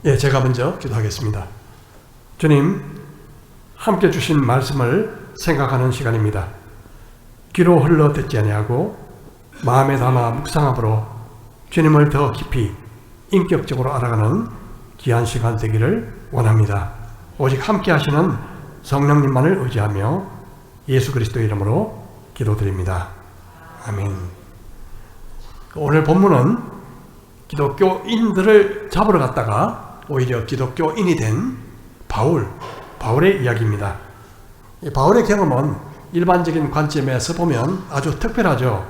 제가 먼저 기도하겠습니다. 주님, 함께 주신 말씀을 생각하는 시간입니다. 귀로 흘러 듣지 아니하고 마음에 담아 묵상함으로 주님을 더 깊이 인격적으로 알아가는 귀한 시간 되기를 원합니다. 오직 함께 하시는 성령님만을 의지하며 예수 그리스도의 이름으로 기도드립니다. 아멘. 오늘 본문은 기독교인들을 잡으러 갔다가 오히려 기독교인이 된 바울의 이야기입니다. 이 바울의 경험은 일반적인 관점에서 보면 아주 특별하죠.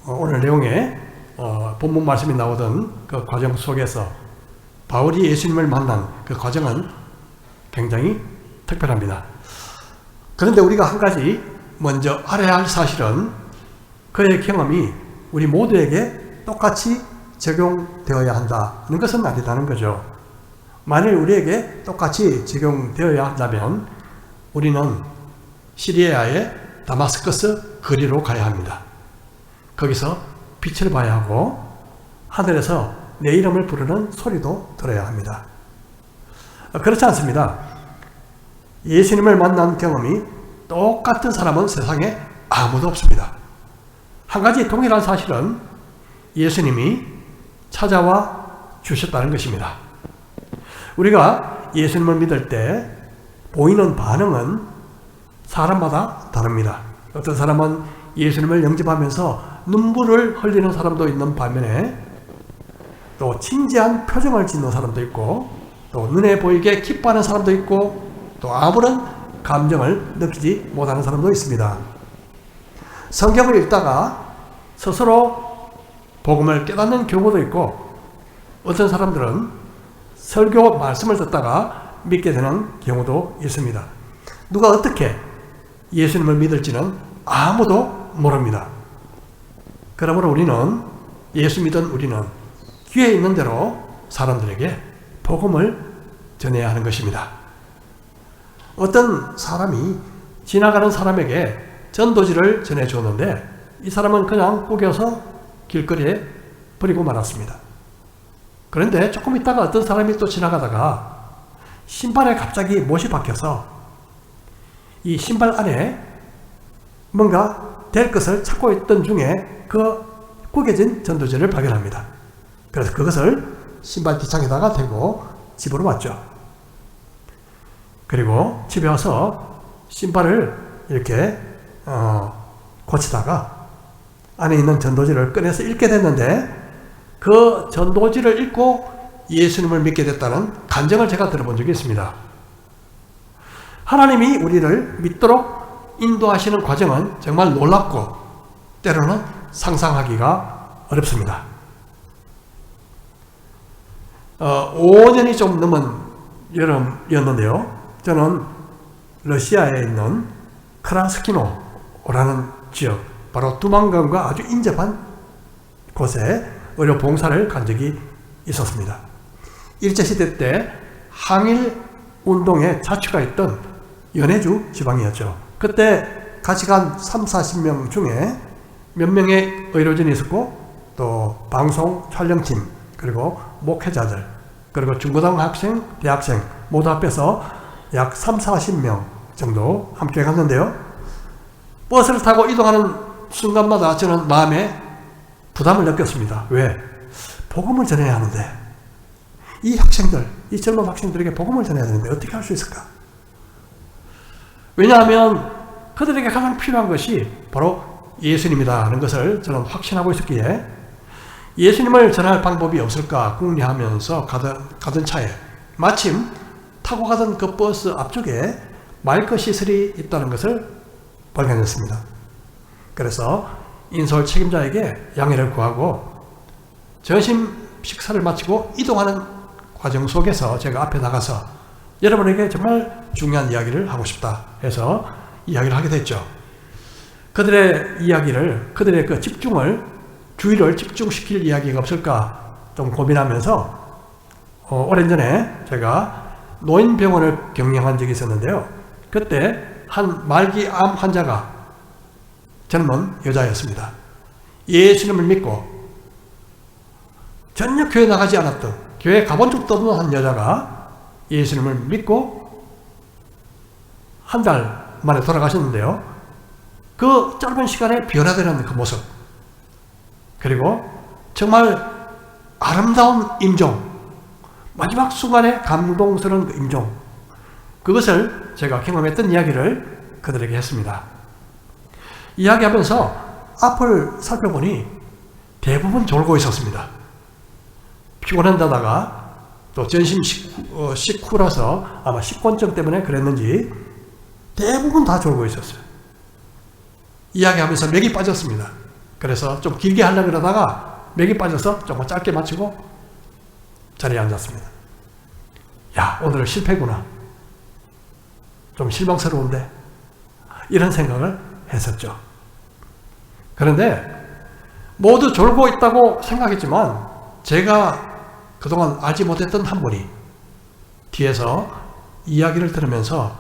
오늘 내용에 본문 말씀이 나오던 그 과정 속에서 바울이 예수님을 만난 그 과정은 굉장히 특별합니다. 그런데 우리가 한 가지 먼저 알아야 할 사실은 그의 경험이 우리 모두에게 똑같이 적용되어야 한다는 것은 아니다는 거죠. 만일 우리에게 똑같이 적용되어야 한다면 우리는 시리아의 다마스커스 거리로 가야 합니다. 거기서 빛을 봐야 하고 하늘에서 내 이름을 부르는 소리도 들어야 합니다. 그렇지 않습니다. 예수님을 만난 경험이 똑같은 사람은 세상에 아무도 없습니다. 한 가지 동일한 사실은 예수님이 찾아와 주셨다는 것입니다. 우리가 예수님을 믿을 때 보이는 반응은 사람마다 다릅니다. 어떤 사람은 예수님을 영접하면서 눈물을 흘리는 사람도 있는 반면에 또 진지한 표정을 짓는 사람도 있고 또 눈에 보이게 기뻐하는 사람도 있고 또 아무런 감정을 느끼지 못하는 사람도 있습니다. 성경을 읽다가 스스로 복음을 깨닫는 경우도 있고 어떤 사람들은 설교 말씀을 듣다가 믿게 되는 경우도 있습니다. 누가 어떻게 예수님을 믿을지는 아무도 모릅니다. 그러므로 예수 믿은 우리는 귀에 있는 대로 사람들에게 복음을 전해야 하는 것입니다. 어떤 사람이 지나가는 사람에게 전도지를 전해주었는데 이 사람은 그냥 구겨서 길거리에 버리고 말았습니다. 그런데 조금 있다가 어떤 사람이 또 지나가다가 신발에 갑자기 못이 박혀서 이 신발 안에 뭔가 될 것을 찾고 있던 중에 그 구겨진 전도지를 발견합니다. 그래서 그것을 신발 뒷창에다가 대고 집으로 왔죠. 그리고 집에 와서 신발을 이렇게 고치다가 안에 있는 전도지를 꺼내서 읽게 됐는데 그 전도지를 읽고 예수님을 믿게 됐다는 간증을 제가 들어본 적이 있습니다. 하나님이 우리를 믿도록 인도하시는 과정은 정말 놀랍고 때로는 상상하기가 어렵습니다. 5년이 좀 넘은 여름이었는데요. 저는 러시아에 있는 크라스키노라는 지역, 바로 두만강과 아주 인접한 곳에 의료 봉사를 간 적이 있었습니다. 일제시대 때 항일 운동에 자취가 있던 연해주 지방이었죠. 그때 같이 간 30-40명 중에 몇 명의 의료진이 있었고 또 방송 촬영팀 그리고 목회자들 그리고 중고등 학생, 대학생 모두 합해서 약 30-40명 정도 함께 갔는데요. 버스를 타고 이동하는 순간마다 저는 마음에 부담을 느꼈습니다. 왜? 복음을 전해야 하는데 이 젊은 학생들에게 복음을 전해야 되는데 어떻게 할 수 있을까? 왜냐하면 그들에게 가장 필요한 것이 바로 예수님이라는 것을 저는 확신하고 있었기에 예수님을 전할 방법이 없을까 궁리하면서 가던 차에 마침 타고 가던 그 버스 앞쪽에 마이크 시설이 있다는 것을 발견했습니다. 그래서 인솔 책임자에게 양해를 구하고 점심 식사를 마치고 이동하는 과정 속에서 제가 앞에 나가서 여러분에게 정말 중요한 이야기를 하고 싶다 해서 이야기를 하게 됐죠. 그들의 이야기를, 그들의 그 주의를 집중시킬 이야기가 없을까 좀 고민하면서 오랜 전에 제가 노인병원을 경영한 적이 있었는데요. 그때 한 말기암 환자가 젊은 여자였습니다. 예수님을 믿고 전혀 교회 나가지 않았던 교회 가본 적도 없는 한 여자가 예수님을 믿고 한 달 만에 돌아가셨는데요. 그 짧은 시간에 변화되는 그 모습, 그리고 정말 아름다운 임종, 마지막 순간에 감동스러운 그 임종, 그것을 제가 경험했던 이야기를 그들에게 했습니다. 이야기하면서 앞을 살펴보니 대부분 졸고 있었습니다. 피곤한데다가 또 전신 식후라서 아마 식곤증 때문에 그랬는지 대부분 다 졸고 있었어요. 이야기하면서 맥이 빠졌습니다. 그래서 좀 길게 하려고 그러다가 맥이 빠져서 조금 짧게 마치고 자리에 앉았습니다. 야, 오늘은 실패구나. 좀 실망스러운데. 이런 생각을 했었죠. 그런데 모두 졸고 있다고 생각했지만 제가 그동안 알지 못했던 한 분이 뒤에서 이야기를 들으면서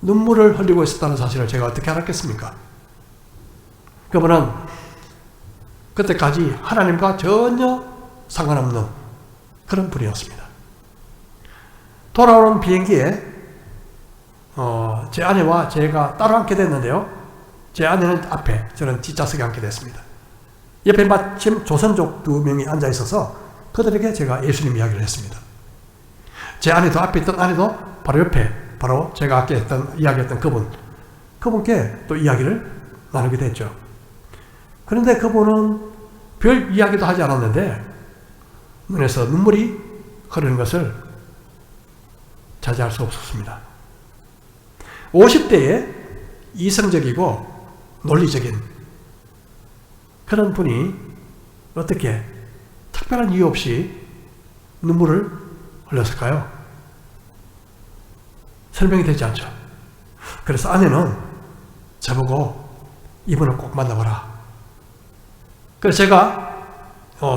눈물을 흘리고 있었다는 사실을 제가 어떻게 알았겠습니까? 그분은 그때까지 하나님과 전혀 상관없는 그런 분이었습니다. 돌아오는 비행기에 제 아내와 제가 따로 앉게 됐는데요. 제 아내는 앞에, 저는 뒷좌석에 앉게 됐습니다. 옆에 마침 조선족 2명이 앉아 있어서 그들에게 제가 예수님 이야기를 했습니다. 제 아내도, 앞에 있던 아내도 바로 옆에, 바로 제가 아까 이야기했던 그분께 또 이야기를 나누게 됐죠. 그런데 그분은 별 이야기도 하지 않았는데 눈에서 눈물이 흐르는 것을 자제할 수 없었습니다. 50대에 이성적이고 논리적인 그런 분이 어떻게 특별한 이유 없이 눈물을 흘렸을까요? 설명이 되지 않죠. 그래서 아내는 저보고 이분을 꼭 만나봐라. 그래서 제가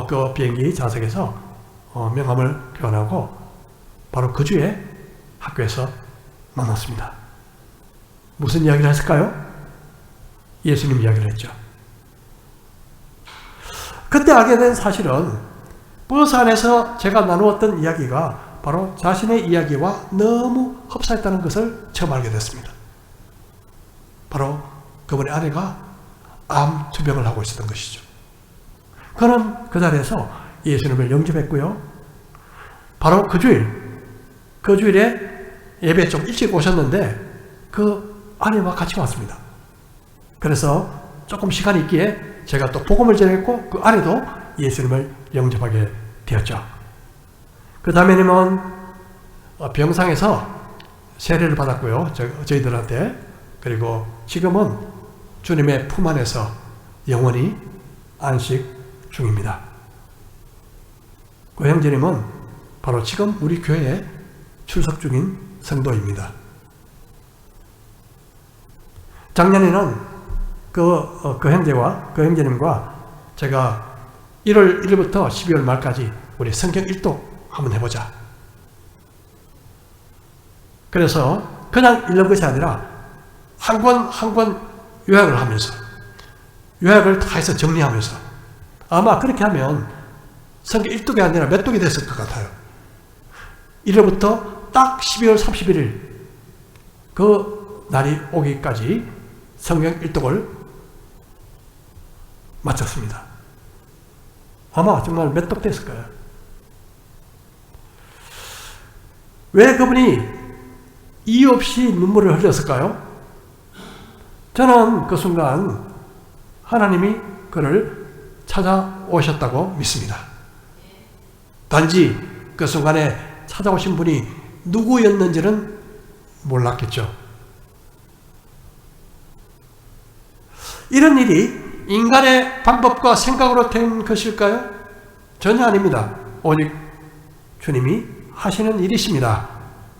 그 비행기 좌석에서 명함을 교환하고 바로 그 주에 학교에서 만났습니다. 무슨 이야기를 했을까요? 예수님 이야기를 했죠. 그때 알게 된 사실은 버스 안에서 제가 나누었던 이야기가 바로 자신의 이야기와 너무 흡사했다는 것을 처음 알게 됐습니다. 바로 그분의 아내가 암 투병을 하고 있었던 것이죠. 그는 그 자리에서 예수님을 영접했고요. 바로 그 주일에 예배 좀 일찍 오셨는데 그 아내와 같이 왔습니다. 그래서 조금 시간이 있기에 제가 또 복음을 전했고 그 아내도 예수님을 영접하게 되었죠. 그 다음에는 병상에서 세례를 받았고요. 저희들한테. 그리고 지금은 주님의 품 안에서 영원히 안식 중입니다. 그 형제님은 바로 지금 우리 교회에 출석 중인 성도입니다. 작년에는 그 형제와 그 형제님과 제가 1월 1일부터 12월 말까지 우리 성경 일독 한번 해보자. 그래서 그냥 읽는 것이 아니라 한 권 한 권 요약을 하면서 요약을 다 해서 정리하면서 아마 그렇게 하면 성경 일독이 아니라 몇 독이 됐을 것 같아요. 1월부터 딱 12월 31일 그 날이 오기까지 성경 일독을 마쳤습니다. 아마 정말 몇 독 됐을 거예요. 왜 그분이 이유 없이 눈물을 흘렸을까요? 저는 그 순간 하나님이 그를 찾아오셨다고 믿습니다. 단지 그 순간에 찾아오신 분이 누구였는지는 몰랐겠죠. 이런 일이 인간의 방법과 생각으로 된 것일까요? 전혀 아닙니다. 오직 주님이 하시는 일이십니다.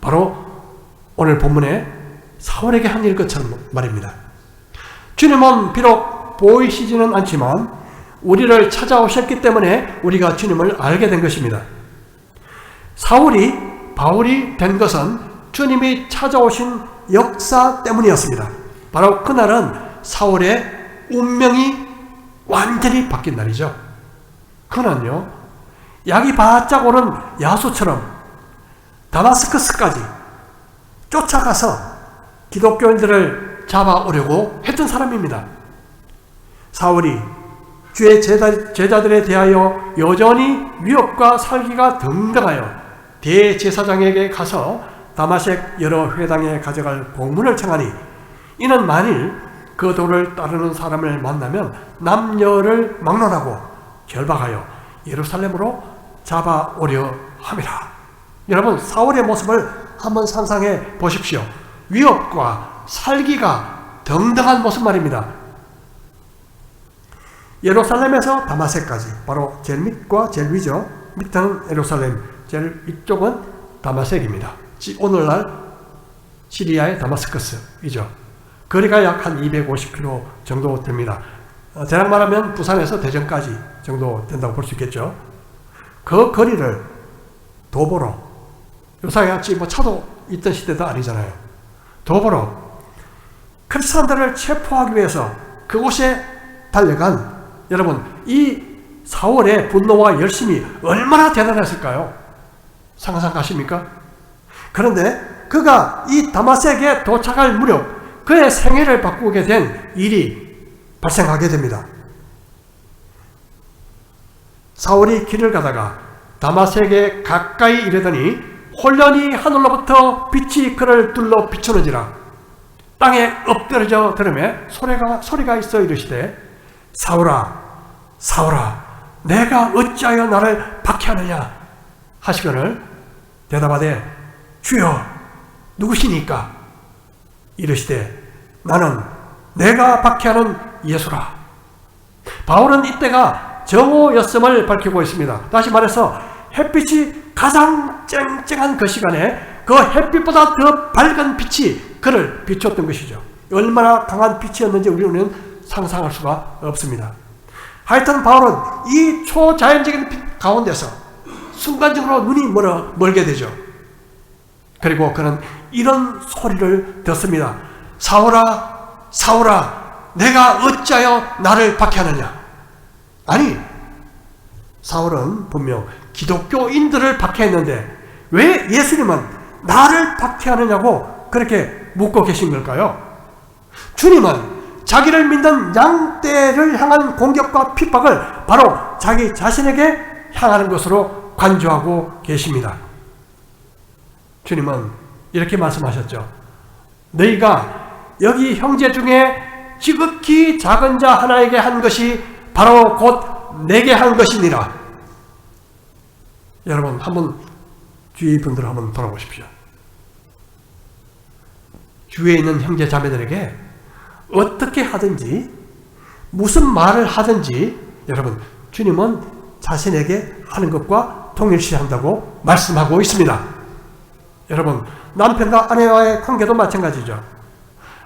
바로 오늘 본문에 사울에게 한 일 것처럼 말입니다. 주님은 비록 보이시지는 않지만 우리를 찾아오셨기 때문에 우리가 주님을 알게 된 것입니다. 사울이 바울이 된 것은 주님이 찾아오신 역사 때문이었습니다. 바로 그날은 사울의 운명이 완전히 바뀐 날이죠. 그는요, 약이 바짝 오른 야수처럼 다마스커스까지 쫓아가서 기독교인들을 잡아오려고 했던 사람입니다. 사울이 주의 제자들에 대하여 여전히 위협과 살기가 등등하여 대제사장에게 가서 다마색 여러 회당에 가져갈 공문을 청하니, 이는 만일 그 도를 따르는 사람을 만나면 남녀를 막론하고 결박하여 예루살렘으로 잡아오려 함이라. 여러분, 사울의 모습을 한번 상상해 보십시오. 위협과 살기가 등등한 모습 말입니다. 예루살렘에서 다마색까지, 바로 제일 밑과 제일 위죠. 밑은 예루살렘, 제일 위쪽은 다마색입니다. 오늘날 시리아의 다마스커스이죠. 거리가 약 한 250km 정도 됩니다. 대략 말하면 부산에서 대전까지 정도 된다고 볼 수 있겠죠. 그 거리를 도보로, 요새같이 뭐 차도 있던 시대도 아니잖아요. 도보로 크리스찬들을 체포하기 위해서 그곳에 달려간, 여러분, 이 사울의 분노와 열심이 얼마나 대단했을까요? 상상 가십니까? 그런데 그가 이 다마섹에 도착할 무렵 그의 생애를 바꾸게 된 일이 발생하게 됩니다. 사울이 길을 가다가 다마섹에 가까이 이르더니 홀련히 하늘로부터 빛이 그를 둘러 비추는지라. 땅에 엎드러져 들으며 소리가 있어 이르시되, 사울아, 사울아, 내가 어찌하여 나를 박해하느냐 하시거늘 대답하되, 주여 누구시니까? 이르시되, 나는 내가 박해하는 예수라. 바울은 이때가 정오였음을 밝히고 있습니다. 다시 말해서 햇빛이 가장 쨍쨍한 그 시간에 그 햇빛보다 더 밝은 빛이 그를 비췄던 것이죠. 얼마나 강한 빛이었는지 우리는 상상할 수가 없습니다. 하여튼 바울은 이 초자연적인 빛 가운데서 순간적으로 눈이 멀게 되죠. 그리고 그는 이런 소리를 듣습니다. 사울아, 사울아, 내가 어찌하여 나를 박해하느냐? 아니, 사울은 분명 기독교인들을 박해했는데 왜 예수님은 나를 박해하느냐고 그렇게 묻고 계신 걸까요? 주님은 자기를 믿는 양떼를 향한 공격과 핍박을 바로 자기 자신에게 향하는 것으로 간주하고 계십니다. 주님은 이렇게 말씀하셨죠. 너희가 여기 형제 중에 지극히 작은 자 하나에게 한 것이 바로 곧 내게 한 것이니라. 여러분, 한번 주위 분들 한번 돌아보십시오. 주위에 있는 형제 자매들에게 어떻게 하든지 무슨 말을 하든지 여러분, 주님은 자신에게 하는 것과 동일시한다고 말씀하고 있습니다. 여러분, 남편과 아내와의 관계도 마찬가지죠.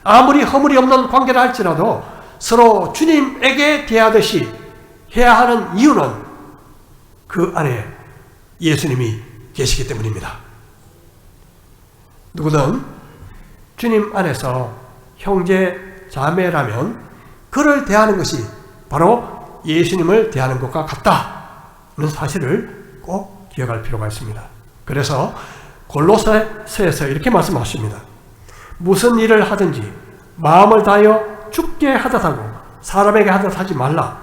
아무리 허물이 없는 관계를 할지라도 서로 주님에게 대하듯이 해야 하는 이유는 그 안에 예수님이 계시기 때문입니다. 누구든 주님 안에서 형제 자매라면 그를 대하는 것이 바로 예수님을 대하는 것과 같다는 사실을 꼭 기억할 필요가 있습니다. 그래서 골로새서에서 이렇게 말씀하십니다. 무슨 일을 하든지 마음을 다하여 주께 하듯 하고 사람에게 하듯 하지 말라.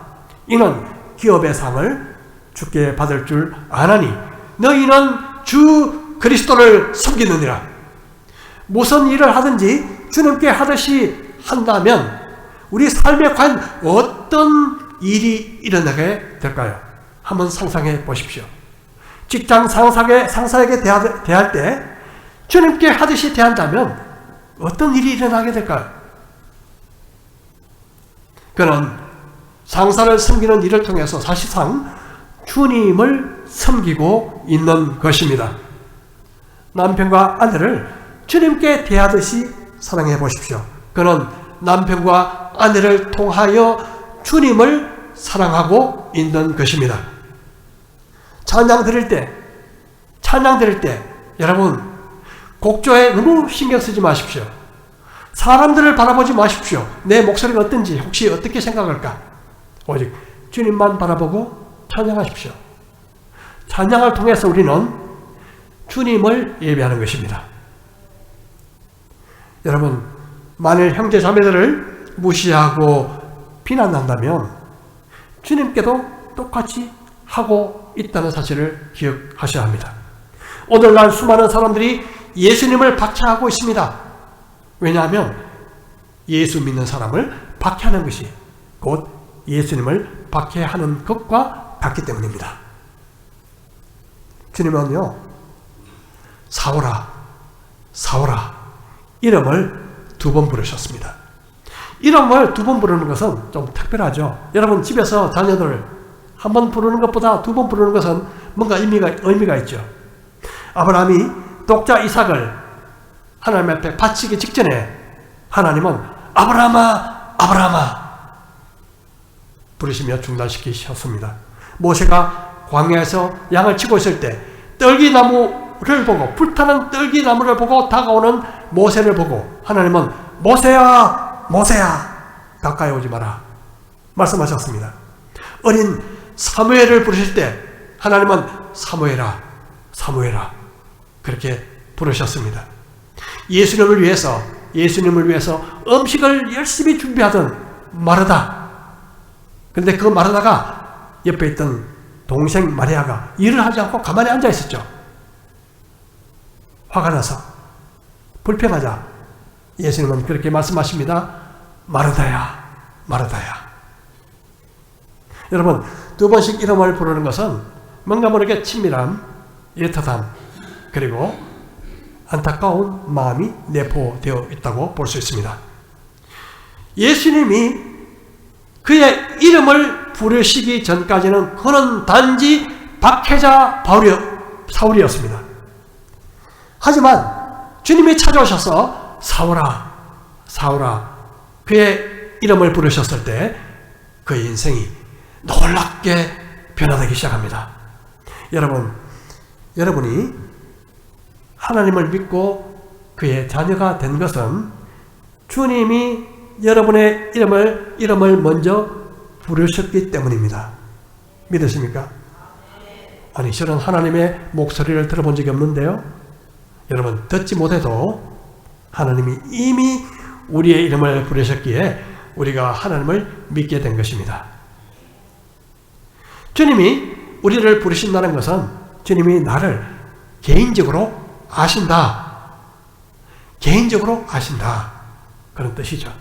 이는 기업의 상을 주께 받을 줄 아나니 너희는 주 그리스도를 섬기느니라. 무슨 일을 하든지 주님께 하듯이 한다면 우리 삶에 과연 어떤 일이 일어나게 될까요? 한번 상상해 보십시오. 직장 상사에게 대할 때 주님께 하듯이 대한다면 어떤 일이 일어나게 될까요? 그는 상사를 섬기는 일을 통해서 사실상 주님을 섬기고 있는 것입니다. 남편과 아내를 주님께 대하듯이 사랑해 보십시오. 그는 남편과 아내를 통하여 주님을 사랑하고 있는 것입니다. 찬양 드릴 때 여러분, 곡조에 너무 신경 쓰지 마십시오. 사람들을 바라보지 마십시오. 내 목소리가 어떤지 혹시 어떻게 생각할까? 오직 주님만 바라보고 찬양하십시오. 찬양을 통해서 우리는 주님을 예배하는 것입니다. 여러분, 만일 형제 자매들을 무시하고 비난한다면 주님께도 똑같이 하고 있다는 사실을 기억하셔야 합니다. 오늘날 수많은 사람들이 예수님을 박해하고 있습니다. 왜냐하면 예수 믿는 사람을 박해하는 것이 곧 예수님을 박해하는 것과 같기 때문입니다. 주님은요, 사오라, 사오라 이름을 2번 부르셨습니다. 이름을 2번 부르는 것은 좀 특별하죠. 여러분 집에서 자녀들 한 번 부르는 것보다 2번 부르는 것은 뭔가 의미가 있죠. 아브라함이 독자 이삭을 하나님 앞에 바치기 직전에 하나님은 아브라함아, 아브라함아 부르시며 중단시키셨습니다. 모세가 광야에서 양을 치고 있을 때 떨기나무를 보고, 불타는 떨기나무를 보고 다가오는 모세를 보고 하나님은 모세야, 모세야 가까이 오지 마라 말씀하셨습니다. 어린 사무엘을 부르실 때 하나님은 사무엘아, 사무엘아 그렇게 부르셨습니다. 예수님을 위해서 음식을 열심히 준비하던 마르다. 그런데 그 마르다가 옆에 있던 동생 마리아가 일을 하지 않고 가만히 앉아 있었죠. 화가 나서 불평하자 예수님은 그렇게 말씀하십니다. 마르다야, 마르다야. 여러분, 2번씩 이름을 부르는 것은 뭔가 모르게 친밀함, 애틋함, 그리고 안타까운 마음이 내포되어 있다고 볼 수 있습니다. 예수님이 그의 이름을 부르시기 전까지는 그는 단지 박해자 사울이었습니다. 하지만 주님이 찾아오셔서 사울아, 사울아 그의 이름을 부르셨을 때 그의 인생이 놀랍게 변화되기 시작합니다. 여러분이 하나님을 믿고 그의 자녀가 된 것은 주님이 여러분의 이름을 먼저 부르셨기 때문입니다. 믿으십니까? 아니, 저는 하나님의 목소리를 들어본 적이 없는데요. 여러분, 듣지 못해도 하나님이 이미 우리의 이름을 부르셨기에 우리가 하나님을 믿게 된 것입니다. 주님이 우리를 부르신다는 것은 주님이 나를 개인적으로 아신다. 개인적으로 아신다. 그런 뜻이죠.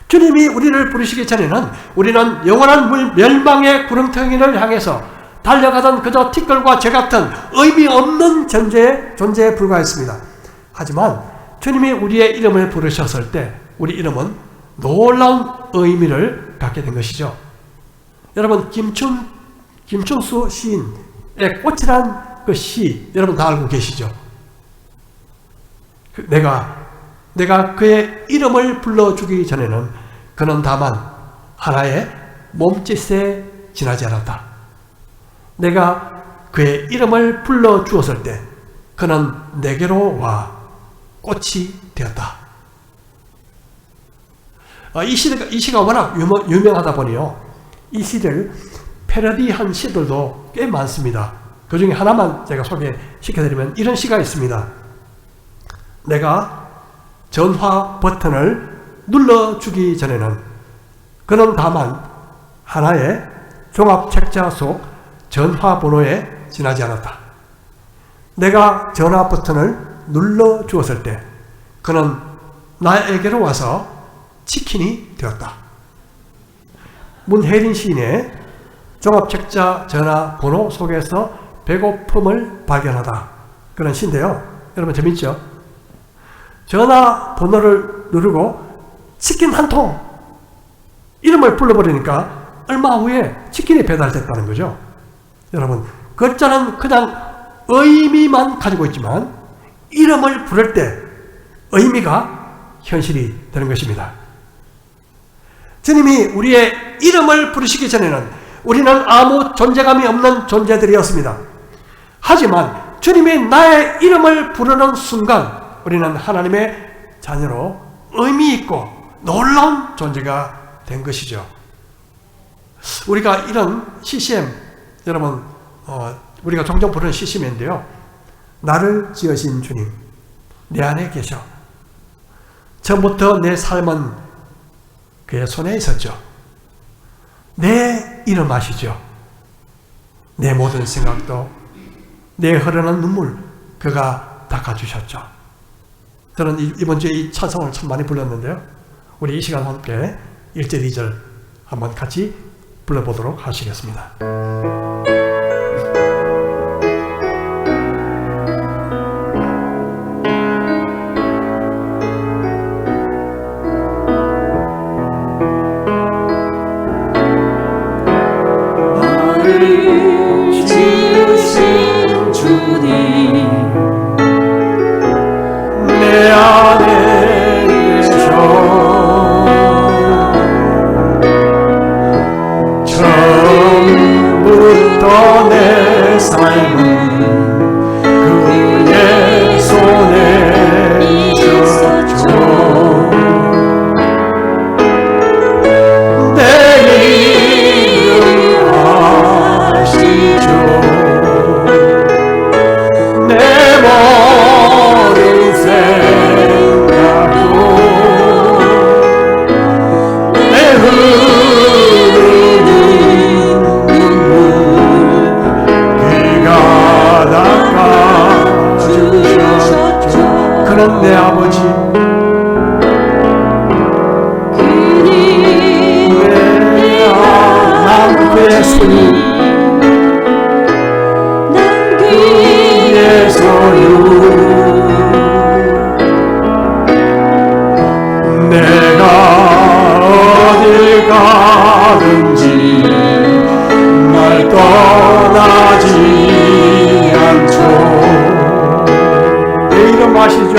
주님이 우리를 부르시기 전에는 우리는 영원한 멸망의 구렁텅이를 향해서 달려가던 그저 티끌과 재 같은 의미 없는 존재에 불과했습니다. 하지만 주님이 우리의 이름을 부르셨을 때 우리 이름은 놀라운 의미를 갖게 된 것이죠. 여러분, 김춘수 시인의 꽃이란 그 시 여러분 다 알고 계시죠? 내가 그의 이름을 불러주기 전에는 그는 다만 하나의 몸짓에 지나지 않았다. 내가 그의 이름을 불러주었을 때 그는 내게로 와 꽃이 되었다. 이 시가 워낙 유명하다 보니요, 이 시를 패러디한 시들도 꽤 많습니다. 그 중에 하나만 제가 소개시켜드리면 이런 시가 있습니다. 내가 전화 버튼을 눌러주기 전에는 그는 다만 하나의 종합책자 속 전화번호에 지나지 않았다. 내가 전화 버튼을 눌러주었을 때 그는 나에게로 와서 치킨이 되었다. 문혜린 시인의 종합책자 전화번호 속에서 배고픔을 발견하다. 그런 시인데요. 여러분 재밌죠? 전화번호를 누르고 치킨 한 통 이름을 불러버리니까 얼마 후에 치킨이 배달됐다는 거죠. 여러분, 글자는 그냥 의미만 가지고 있지만 이름을 부를 때 의미가 현실이 되는 것입니다. 주님이 우리의 이름을 부르시기 전에는 우리는 아무 존재감이 없는 존재들이었습니다. 하지만 주님이 나의 이름을 부르는 순간 우리는 하나님의 자녀로 의미 있고 놀라운 존재가 된 것이죠. 우리가 이런 CCM 여러분 우리가 종종 부르는 시시면인데요. 나를 지으신 주님, 내 안에 계셔. 처음부터 내 삶은 그의 손에 있었죠. 내 이름 아시죠? 내 모든 생각도, 내 흐르는 눈물 그가 닦아주셨죠. 저는 이번 주에 이 찬송을 참 많이 불렀는데요. 우리 이 시간 함께 1절, 2절 한번 같이 불러보도록 하시겠습니다. 지으신 주님 내 안에 계셔. 처음부터 내 삶은 그의 손에 있었죠. 내 이름 아시죠. 내 모든 생각도 내 흐르는 눈물 그가 닦아주셨죠. 그는 내 아버지, 난 그의 소유, 그의 소유. 내가 어딜 가든지 날 떠나지 않죠. 내 이름 아시죠?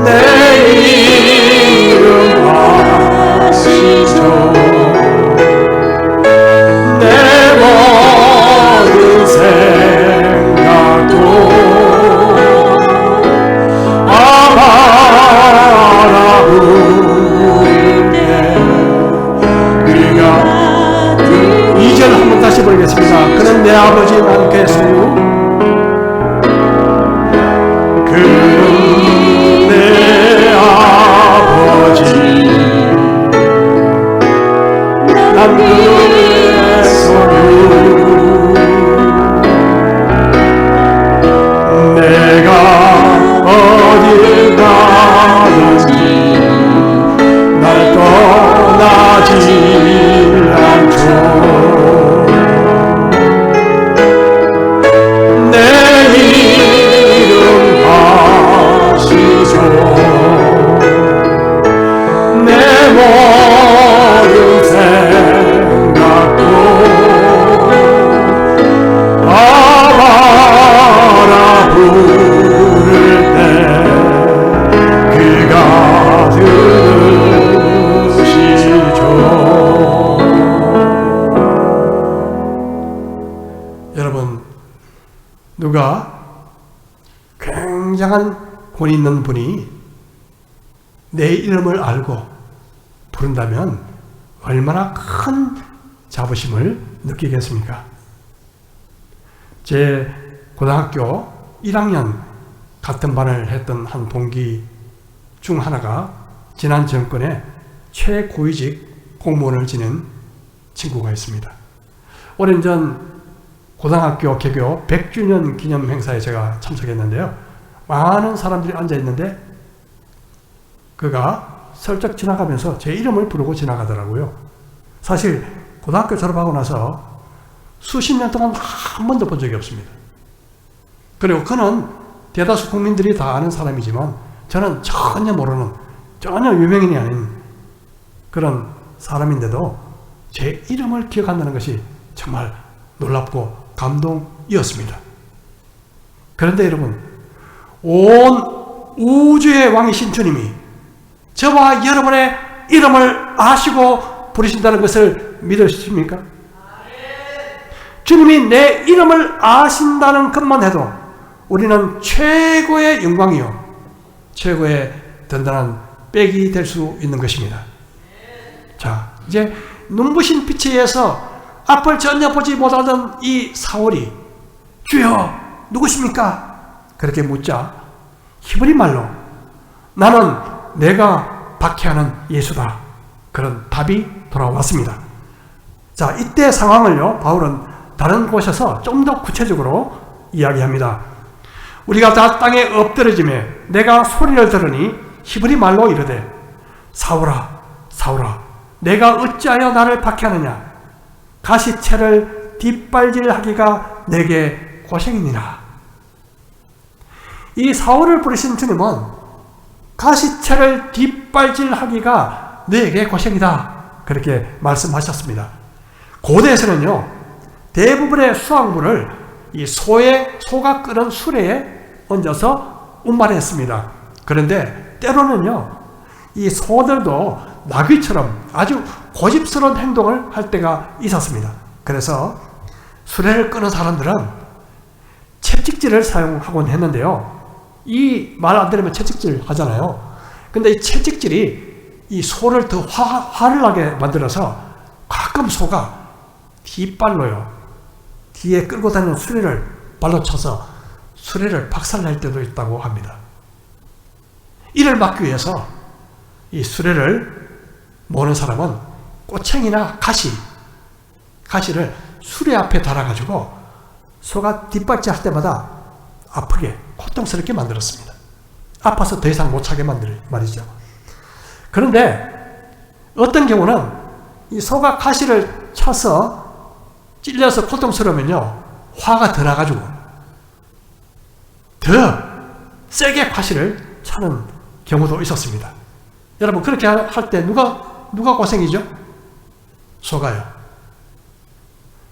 내 이름 아시죠? 내 모든 생각도 아바라 부를 때 그가 2절 한번 다시 보겠습니다. 그는 내 아버지 난 그의 소유, 그는 내 아버지 난 그의 소유. 내가 어딜 가든지 날 떠나지 않죠. 내 이름 아시죠. 내 모든 생각도 아바라 부를 때 그가 들으시죠. 여러분, 누가 굉장한 권 있는 분이 내 이름을 알고 부른다면 얼마나 큰 자부심을 느끼겠습니까? 제 고등학교 1학년 같은 반을 했던 한 동기 중 하나가 지난 정권에 최고위직 공무원을 지낸 친구가 있습니다. 오랜 전 고등학교 개교 100주년 기념 행사에 제가 참석했는데요. 많은 사람들이 앉아있는데 그가 슬쩍 지나가면서 제 이름을 부르고 지나가더라고요. 사실 고등학교 졸업하고 나서 수십 년 동안 한 번도 본 적이 없습니다. 그리고 그는 대다수 국민들이 다 아는 사람이지만 저는 전혀 모르는, 전혀 유명인이 아닌 그런 사람인데도 제 이름을 기억한다는 것이 정말 놀랍고 감동이었습니다. 그런데 여러분, 온 우주의 왕이신 주님이 저와 여러분의 이름을 아시고 부르신다는 것을 믿으십니까? 주님이 내 이름을 아신다는 것만 해도 우리는 최고의 영광이요, 최고의 든든한 백이 될 수 있는 것입니다. 자, 이제 눈부신 빛에 의해서 앞을 전혀 보지 못하던 이 사울이 주여 누구십니까? 그렇게 묻자 히브리 말로 나는 내가 박해하는 예수다. 그런 답이 돌아왔습니다. 자, 이때 상황을요, 바울은 다른 곳에서 좀 더 구체적으로 이야기합니다. 우리가 다 땅에 엎드러짐에 내가 소리를 들으니 히브리 말로 이르되 사울아 사울아 내가 어찌하여 나를 박해하느냐 가시채를 뒷발질하기가 내게 고생이니라. 이 사울을 부르신 주님은 가시채를 뒷발질하기가 내게 고생이다 그렇게 말씀하셨습니다. 고대에서는요 대부분의 수확물을 이 소가 끓은 수레에 얹어서 운반했습니다. 그런데 때로는요 이 소들도 나귀처럼 아주 고집스러운 행동을 할 때가 있었습니다. 그래서 수레를 끄는 사람들은 채찍질을 사용하곤 했는데요. 이 말 안 들으면 채찍질 하잖아요. 근데 이 채찍질이 이 소를 더 화를 나게 만들어서 가끔 소가 뒷발로요. 뒤에 끌고 다니는 수레를 발로 쳐서 수레를 박살낼 때도 있다고 합니다. 이를 막기 위해서 이 수레를 모는 사람은 꼬챙이나 가시를 수레 앞에 달아가지고 소가 뒷발질할 때마다 아프게 고통스럽게 만들었습니다. 아파서 더 이상 못 차게 만들 말이죠. 그런데 어떤 경우는 이 소가 가시를 차서 찔려서 고통스러우면요 화가 더 나가지고 더 세게 가시를 차는 경우도 있었습니다. 여러분 그렇게 할 때 누가 고생이죠? 소가요.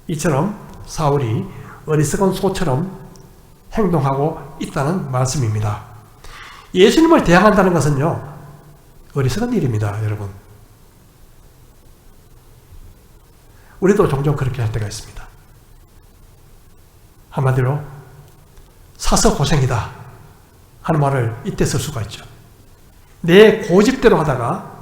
이처럼 사울이 어리석은 소처럼 행동하고 있다는 말씀입니다. 예수님을 대항한다는 것은요 어리석은 일입니다. 여러분 우리도 종종 그렇게 할 때가 있습니다. 한마디로 사서 고생이다 하는 말을 이때 쓸 수가 있죠. 내 고집대로 하다가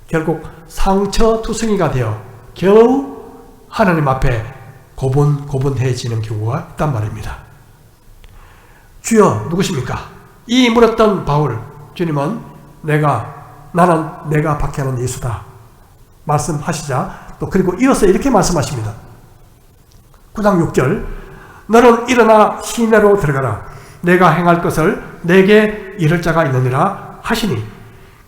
결국 상처투성이가 되어 겨우 하나님 앞에 고분고분해지는 경우가 있단 말입니다. 주여 누구십니까? 이 물었던 바울 주님은 나는 내가 박해하는 예수다 말씀하시자 또 그리고 이어서 이렇게 말씀하십니다. 9장 6절 너는 일어나 시내로 들어가라. 내가 행할 것을 내게 이를 자가 있느니라 하시니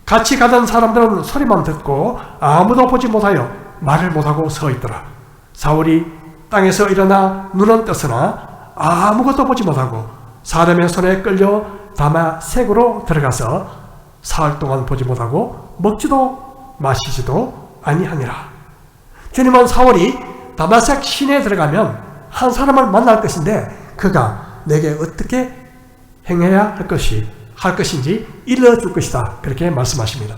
같이 가던 사람들은 소리만 듣고 아무도 보지 못하여 말을 못하고 서 있더라. 사울이 땅에서 일어나 눈은 떴으나 아무것도 보지 못하고 사람의 손에 끌려 다마색으로 들어가서 사흘 동안 보지 못하고 먹지도 마시지도 아니하니라. 주님은 사울이 다마색 시내에 들어가면 한 사람을 만날 것인데 그가 내게 어떻게 행해야 할 것인지 일러줄 것이다. 그렇게 말씀하십니다.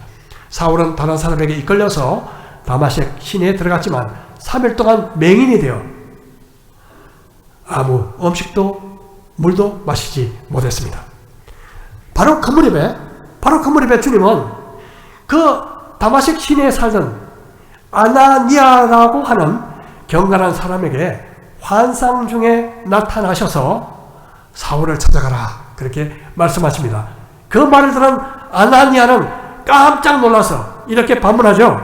사울은 다른 사람에게 이끌려서 다마색 시내에 들어갔지만 3일 동안 맹인이 되어 아무 음식도 물도 마시지 못했습니다. 바로 그 무렵에 주님은 그 다마색 시내에 살던 아나니아라고 하는 경건한 사람에게 환상 중에 나타나셔서 사울을 찾아가라 그렇게 말씀하십니다. 그 말을 들은 아나니아는 깜짝 놀라서 이렇게 반문하죠.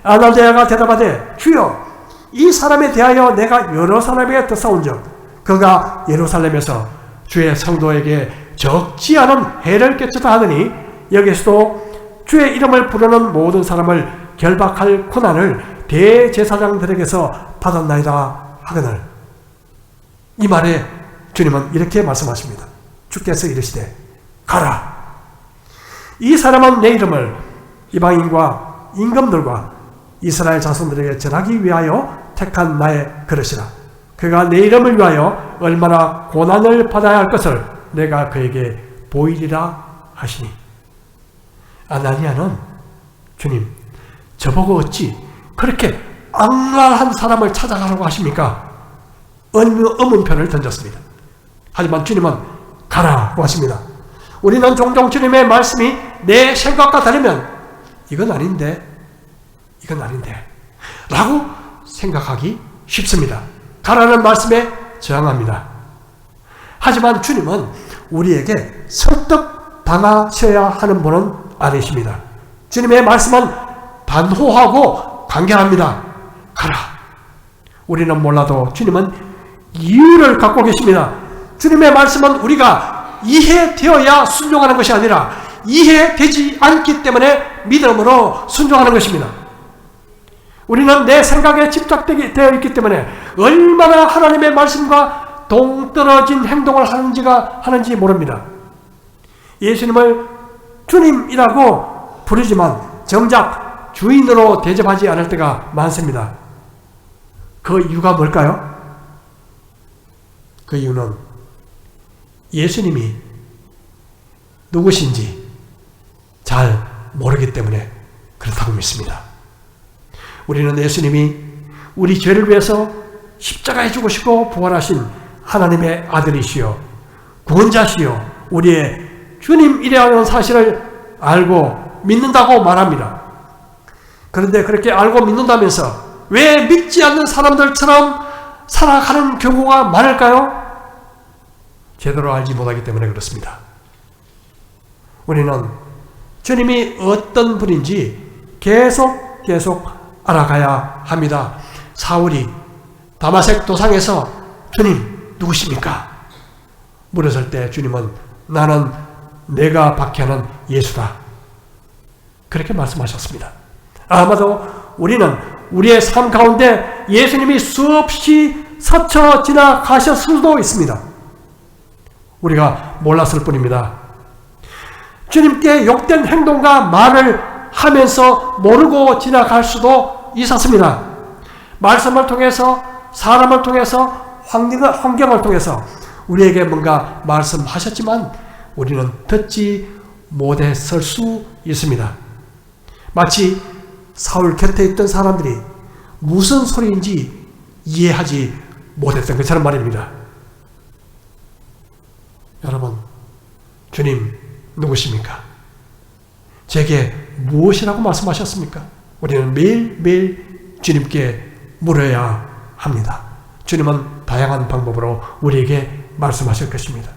아나니아가 대답하되 주여 이 사람에 대하여 내가 여러 사람에게 듣사온즉 그가 예루살렘에서 주의 성도에게 적지 않은 해를 끼쳤다 하느니 여기서도 주의 이름을 부르는 모든 사람을 결박할 고난을 대제사장들에게서 받았나이다 하거늘. 이 말에 주님은 이렇게 말씀하십니다. 주께서 이르시되 가라. 이 사람은 내 이름을 이방인과 임금들과 이스라엘 자손들에게 전하기 위하여 택한 나의 그릇이라. 그가 내 이름을 위하여 얼마나 고난을 받아야 할 것을 내가 그에게 보이리라 하시니. 아나니아는 주님 저보고 어찌 그렇게 악랄한 사람을 찾아가라고 하십니까? 의문편을 던졌습니다. 하지만 주님은 가라고 하십니다. 우리는 종종 주님의 말씀이 내 생각과 다르면 이건 아닌데 라고 생각하기 쉽습니다. 가라는 말씀에 저항합니다. 하지만 주님은 우리에게 설득당하셔야 하는 분은 아니십니다. 주님의 말씀은 단호하고 강경합니다. 가라. 우리는 몰라도 주님은 이유를 갖고 계십니다. 주님의 말씀은 우리가 이해되어야 순종하는 것이 아니라 이해되지 않기 때문에 믿음으로 순종하는 것입니다. 우리는 내 생각에 집착되어 있기 때문에 얼마나 하나님의 말씀과 동떨어진 행동을 하는지 모릅니다. 예수님을 주님이라고 부르지만 정작 주인으로 대접하지 않을 때가 많습니다. 그 이유가 뭘까요? 그 이유는 예수님이 누구신지 잘 모르기 때문에 그렇다고 믿습니다. 우리는 예수님이 우리 죄를 위해서 십자가에 죽으시고 부활하신 하나님의 아들이시요 구원자시요 우리의 주님이라는 사실을 알고 믿는다고 말합니다. 그런데 그렇게 알고 믿는다면서 왜 믿지 않는 사람들처럼 살아가는 경우가 많을까요? 제대로 알지 못하기 때문에 그렇습니다. 우리는 주님이 어떤 분인지 계속 알아가야 합니다. 사울이 다마색 도상에서 주님 누구십니까? 물었을 때 주님은 나는 내가 박해하는 예수다. 그렇게 말씀하셨습니다. 아마도 우리는 우리의 삶 가운데 예수님이 수없이 스쳐 지나가셨을 수도 있습니다. 우리가 몰랐을 뿐입니다. 주님께 욕된 행동과 말을 하면서 모르고 지나갈 수도 있었습니다. 말씀을 통해서 사람을 통해서 환경을 통해서 우리에게 뭔가 말씀하셨지만 우리는 듣지 못했을 수 있습니다. 마치 사울 곁에 있던 사람들이 무슨 소리인지 이해하지 못했던 것처럼 말입니다. 여러분, 주님 누구십니까? 제게 무엇이라고 말씀하셨습니까? 우리는 매일매일 주님께 물어야 합니다. 주님은 다양한 방법으로 우리에게 말씀하실 것입니다.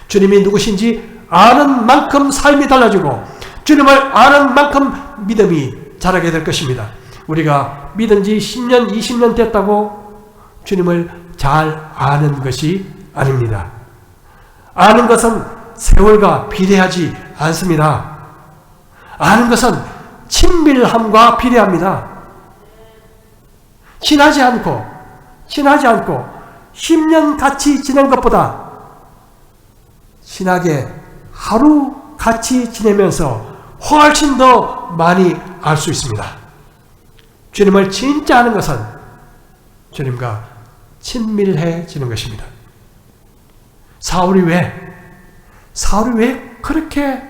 주님이 누구신지 아는 만큼 삶이 달라지고 주님을 아는 만큼 믿음이 자라게 될 것입니다. 우리가 믿은 지 10년, 20년 됐다고 주님을 잘 아는 것이 아닙니다. 아는 것은 세월과 비례하지 않습니다. 아는 것은 친밀함과 비례합니다. 친하지 않고 10년 같이 지낸 것보다 친하게 하루 같이 지내면서 훨씬 더 많이 알 수 있습니다. 주님을 진짜 아는 것은 주님과 친밀해지는 것입니다. 사울이 왜 그렇게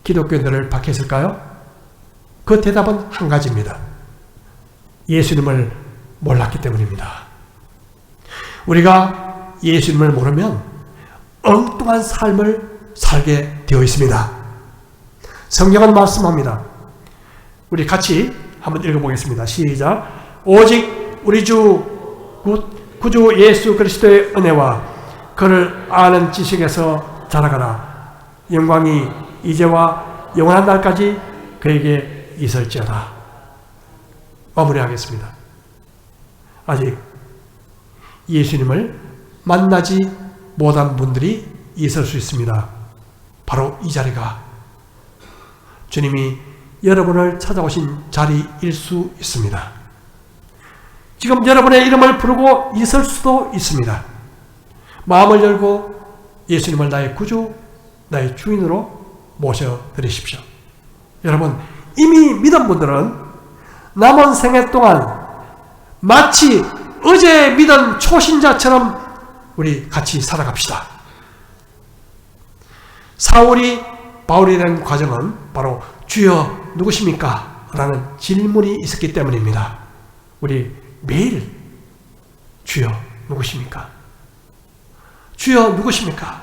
기독교인들을 박해했을까요? 그 대답은 한 가지입니다. 예수님을 몰랐기 때문입니다. 우리가 예수님을 모르면 엉뚱한 삶을 살게 되어 있습니다. 성경은 말씀합니다. 우리 같이 한번 읽어보겠습니다. 시작. 오직 우리 주 구주 예수 그리스도의 은혜와 그를 아는 지식에서 자라가라. 영광이 이제와 영원한 날까지 그에게 있을지어다. 마무리하겠습니다. 아직 예수님을 만나지 못한 분들이 있을 수 있습니다. 바로 이 자리가 주님이 여러분을 찾아오신 자리일 수 있습니다. 지금 여러분의 이름을 부르고 있을 수도 있습니다. 마음을 열고 예수님을 나의 구주, 나의 주인으로 모셔드리십시오. 여러분, 이미 믿은 분들은 남은 생애 동안 마치 어제 믿은 초신자처럼 우리 같이 살아갑시다. 사울이 바울이 된 과정은 바로 주여 누구십니까? 라는 질문이 있었기 때문입니다. 우리 매일 주여 누구십니까? 주여 누구십니까?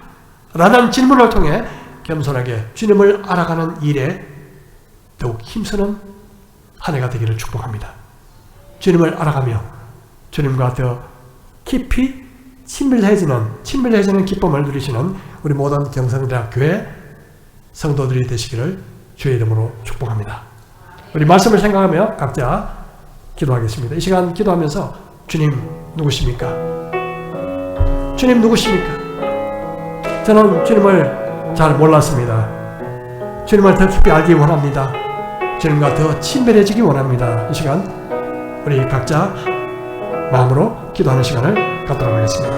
라는 질문을 통해 겸손하게 주님을 알아가는 일에 더욱 힘쓰는 한 해가 되기를 축복합니다. 주님을 알아가며 주님과 더 깊이 친밀해지는 기쁨을 누리시는 우리 모든 경성대학 교회 성도들이 되시기를 주의 이름으로 축복합니다. 우리 말씀을 생각하며 각자 기도하겠습니다. 이 시간 기도하면서 주님 누구십니까? 주님 누구십니까? 저는 주님을 잘 몰랐습니다. 주님을 더 깊이 알기 원합니다. 주님과 더 친밀해지기 원합니다. 이 시간 우리 각자 마음으로 기도하는 시간을 갖도록 하겠습니다.